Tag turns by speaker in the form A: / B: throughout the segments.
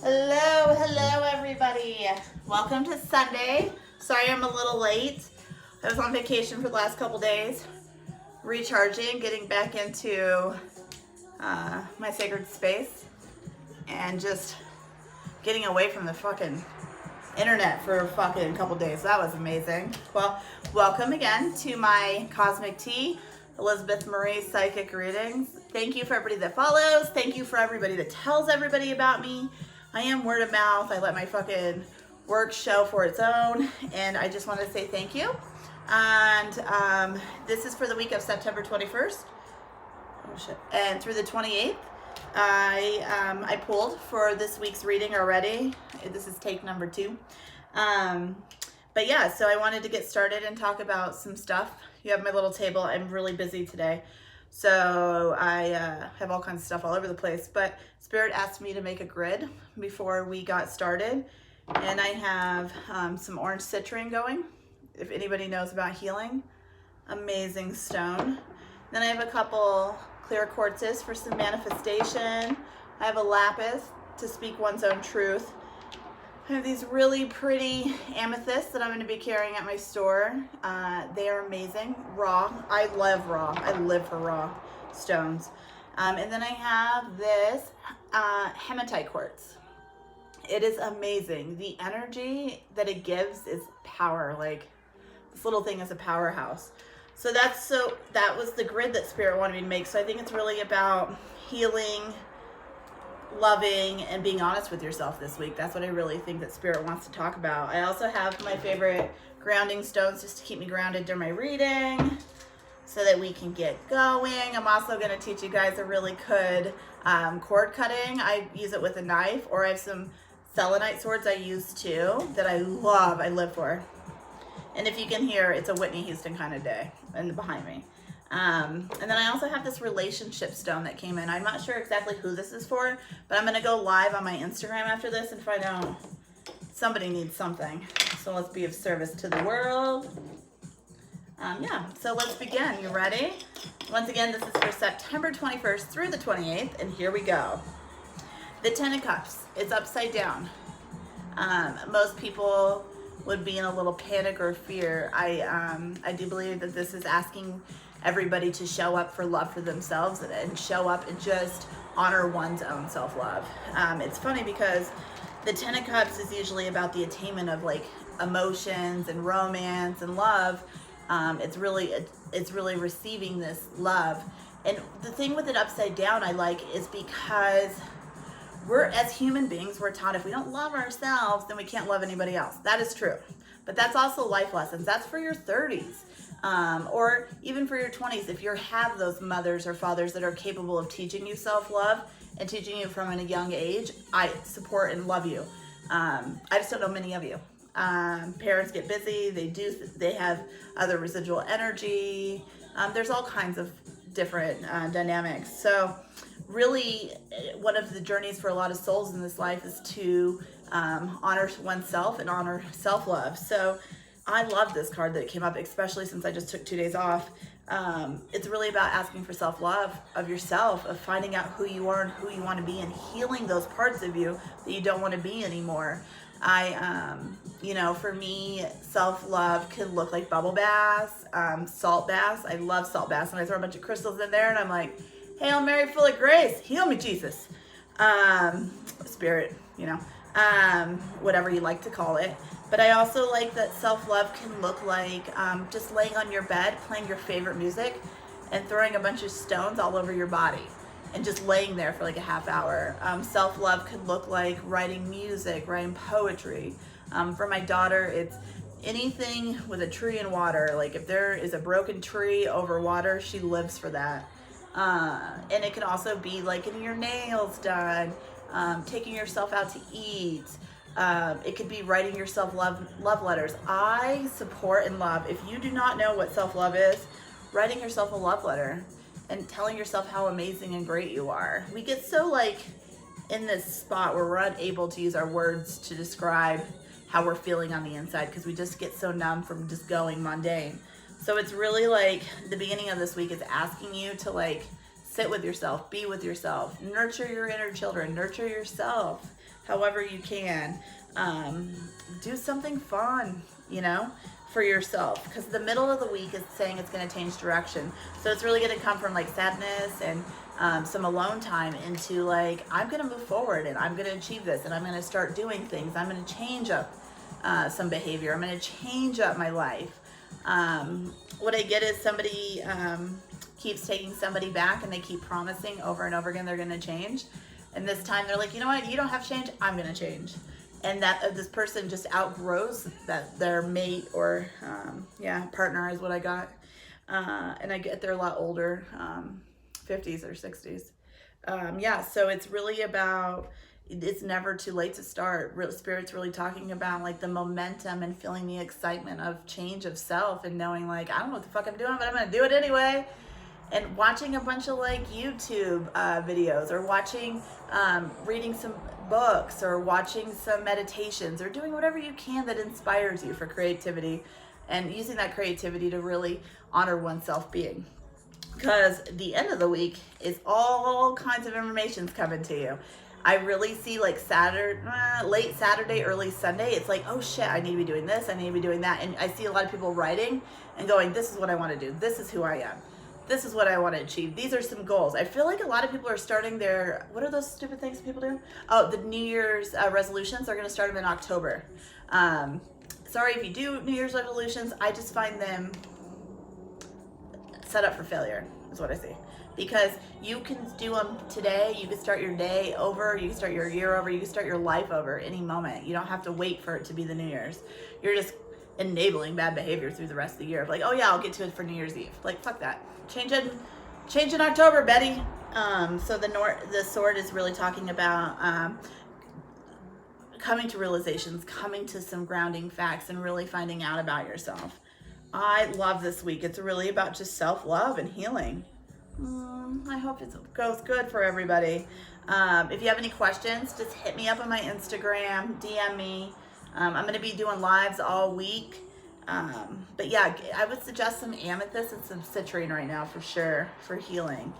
A: Hello everybody. Welcome to Sunday. Sorry I'm a little late. I was on vacation for the last couple days, recharging, getting back into my sacred space, and just getting away from the fucking internet for a fucking couple days. That was amazing. Well, welcome again to my Cosmic Tea, Elizabeth Marie Psychic Readings. Thank you for everybody that follows. Thank you for everybody that tells everybody about me. I am word of mouth. I let my fucking work show for its own, and I just want to say thank you. And this is for the week of September 21st. Oh shit. And through the 28th. I pulled for this week's reading already. This is take number 2. But yeah, so I wanted to get started and talk about some stuff. You have my little table. I'm really busy today. So I have all kinds of stuff all over the place, but Spirit asked me to make a grid before we got started. And I have some orange citrine going, if anybody knows about healing. Amazing stone. Then I have a couple clear quartzes for some manifestation. I have a lapis to speak one's own truth. I have these really pretty amethysts that I'm going to be carrying at my store. They are amazing. Raw. I love raw. I live for raw stones. And then I have this hematite quartz. It is amazing. The energy that it gives is power. Like, this little thing is a powerhouse. So that was the grid that Spirit wanted me to make. So I think it's really about healing, loving, and being honest with yourself this week. That's what I really think that Spirit wants to talk about. I also have my favorite grounding stones just to keep me grounded during my reading so that we can get going. I'm also going to teach you guys a really good cord cutting. I use it with a knife, or I have some selenite swords I use too that I love. I live for. And if you can hear, it's a Whitney Houston kind of day and behind me. And then I also have this relationship stone that came in. I'm not sure exactly who this is for, but I'm going to go live on my Instagram after this and find out somebody needs something. So let's be of service to the world. Yeah, so let's begin. You ready? Once again, this is for September 21st through the 28th, and here we go. The Ten of Cups. It's upside down. Most people would be in a little panic or fear. I do believe that this is asking everybody to show up for love for themselves and show up and just honor one's own self-love. It's funny because the Ten of Cups is usually about the attainment of like emotions and romance and love. It's really receiving this love. And the thing with it upside down I like is because we're, as human beings, we're taught if we don't love ourselves, then we can't love anybody else. That is true. But that's also life lessons. That's for your 30s. Or even for your 20s, if you have those mothers or fathers that are capable of teaching you self-love and teaching you from a young age, I support and love you. I just don't know many of you. Parents get busy. They have other residual energy. There's all kinds of different dynamics. So really, one of the journeys for a lot of souls in this life is to honor oneself and honor self-love. So I love this card that came up, especially since I just took 2 days off. It's really about asking for self-love of yourself, of finding out who you are and who you want to be, and healing those parts of you that you don't want to be anymore. For me, self-love can look like bubble baths, salt baths. I love salt baths, and I throw a bunch of crystals in there, and I'm like, Hail Mary, full of grace, heal me, Jesus. Spirit, whatever you like to call it. But I also like that self-love can look like just laying on your bed, playing your favorite music, and throwing a bunch of stones all over your body, and just laying there for like a half hour. Self-love could look like writing music, writing poetry. For my daughter, it's anything with a tree and water. Like if there is a broken tree over water, she lives for that. And it can also be like getting your nails done, taking yourself out to eat. It could be writing yourself love letters. I support and love. If you do not know what self-love is, writing yourself a love letter and telling yourself how amazing and great you are. We get so like in this spot where we're unable to use our words to describe how we're feeling on the inside because we just get so numb from just going mundane. So it's really like the beginning of this week is asking you to like sit with yourself, be with yourself, nurture your inner children, nurture yourself however you can. Do something fun, for yourself, because the middle of the week is saying it's going to change direction. So it's really going to come from like sadness and some alone time into like, I'm going to move forward and I'm going to achieve this and I'm going to start doing things. I'm going to change up some behavior. I'm going to change up my life. What I get is somebody keeps taking somebody back and they keep promising over and over again they're going to change. And this time they're like, you know what? You don't have to change. I'm going to change. And that this person just outgrows that their mate or partner is what I got. And I get they're a lot older, 50s or 60s. So it's really about, it's never too late to start. Spirit's really talking about like the momentum and feeling the excitement of change of self and knowing like, I don't know what the fuck I'm doing, but I'm going to do it anyway. And watching a bunch of like YouTube videos or watching, reading some books or watching some meditations or doing whatever you can that inspires you for creativity and using that creativity to really honor oneself being. Because the end of the week is all kinds of information's coming to you. I really see like late Saturday, early Sunday, it's like, oh shit, I need to be doing this, I need to be doing that. And I see a lot of people writing and going, this is what I want to do. This is who I am. This is what I want to achieve. These are some goals. I feel like a lot of people are starting their, what are those stupid things people do? Oh, the New Year's resolutions are going to start them in October. Sorry if you do New Year's resolutions. I just find them set up for failure is what I see. Because you can do them today. You can start your day over. You can start your year over. You can start your life over any moment. You don't have to wait for it to be the New Year's. You're just enabling bad behavior through the rest of the year. Like, oh yeah, I'll get to it for New Year's Eve. Like, fuck that. Change in October, Betty. So the sword is really talking about coming to realizations, coming to some grounding facts, and really finding out about yourself. I love this week. It's really about just self-love and healing. I hope it goes good for everybody. If you have any questions, just hit me up on my Instagram, DM me. I'm going to be doing lives all week. But yeah, I would suggest some amethyst and some citrine right now for sure for healing.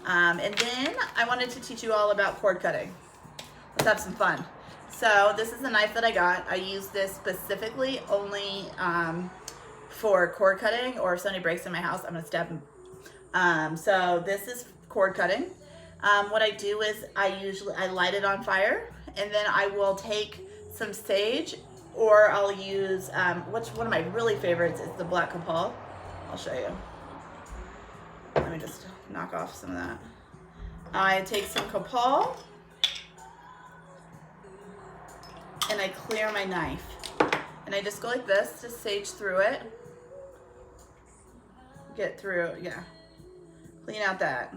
A: And then I wanted to teach you all about cord cutting. Let's have some fun. So this is the knife that I got. I use this specifically only for cord cutting, or if somebody breaks in my house, I'm going to stab them. So this is cord cutting. What I do is I light it on fire, and then I will take some sage, or I'll use, which one of my really favorites is the black copal. I'll show you. Let me just knock off some of that. I take some copal, and I clear my knife. And I just go like this, just sage through it. Get through, yeah. Clean out that.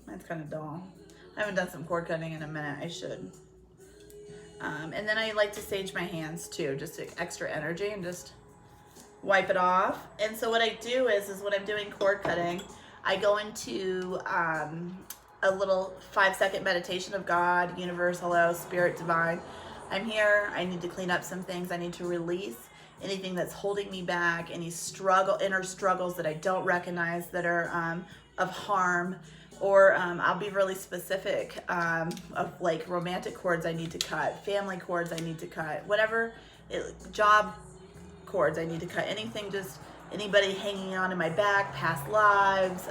A: That's kind of dull. I haven't done some cord cutting in a minute. I should. And then I like to sage my hands too, just extra energy, and just wipe it off. And so what I do is when I'm doing cord cutting, I go into a little 5-second meditation of God, universe, hello, spirit, divine. I'm here. I need to clean up some things. I need to release anything that's holding me back, any inner struggles that I don't recognize that are of harm. Or I'll be really specific of like romantic cords I need to cut, family cords I need to cut, whatever, job cords I need to cut, anything, just anybody hanging on in my back, past lives,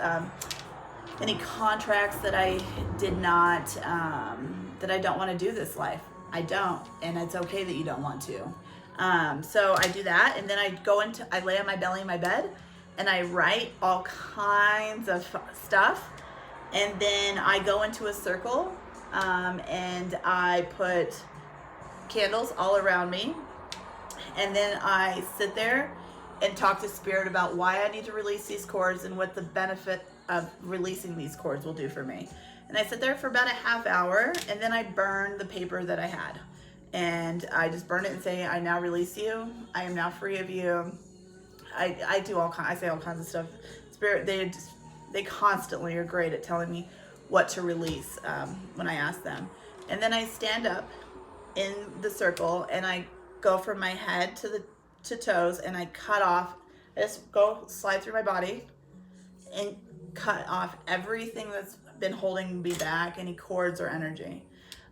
A: any contracts that I did not, that I don't want to do this life. I don't, and it's okay that you don't want to. So I do that, and then I lay on my belly in my bed, and I write all kinds of stuff. And then I go into a circle, and I put candles all around me. And then I sit there and talk to spirit about why I need to release these cords and what the benefit of releasing these cords will do for me. And I sit there for about a half hour, and then I burn the paper that I had. And I just burn it and say, I now release you. I am now free of you. I say all kinds of stuff. Spirit, they constantly are great at telling me what to release when I ask them. And then I stand up in the circle, and I go from my head to toes, and I cut off. I just slide through my body and cut off everything that's been holding me back, any cords or energy.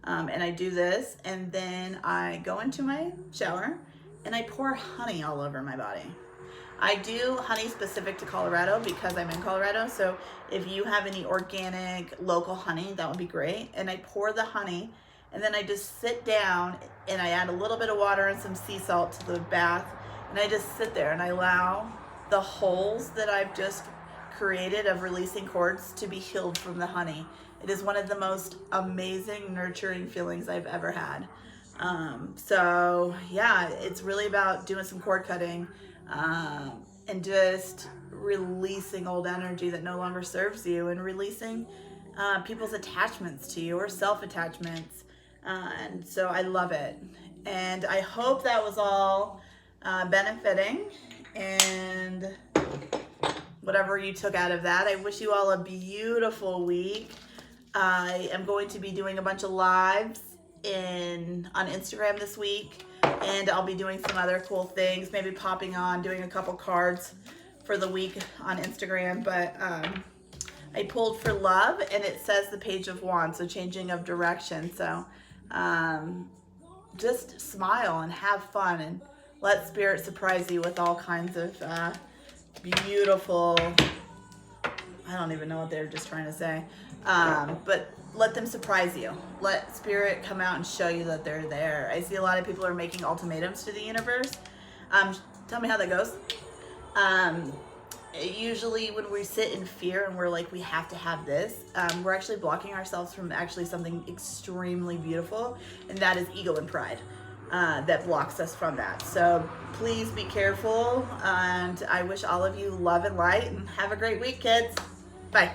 A: And I do this, and then I go into my shower and I pour honey all over my body. I do honey specific to Colorado because I'm in Colorado. So if you have any organic local honey, that would be great. And I pour the honey, and then I just sit down and I add a little bit of water and some sea salt to the bath. And I just sit there and I allow the holes that I've just created of releasing cords to be healed from the honey. It is one of the most amazing, nurturing feelings I've ever had. So yeah, it's really about doing some cord cutting, and just releasing old energy that no longer serves you, and releasing people's attachments to you or self-attachments. And so I love it. And I hope that was all benefiting, and whatever you took out of that. I wish you all a beautiful week. I am going to be doing a bunch of lives on Instagram this week, and I'll be doing some other cool things, maybe popping on, doing a couple cards for the week on Instagram. But I pulled for love, and it says the Page of Wands, so changing of direction. So just smile and have fun, and let Spirit surprise you with all kinds of beautiful, I don't even know what they're just trying to say, but let them surprise you. Let Spirit come out and show you that they're there. I see a lot of people are making ultimatums to the universe. Tell me how that goes. Usually when we sit in fear and we're like, we have to have this, we're actually blocking ourselves from actually something extremely beautiful, and that is ego and pride. That blocks us from that. So please be careful, and I wish all of you love and light, and have a great week, kids. Bye.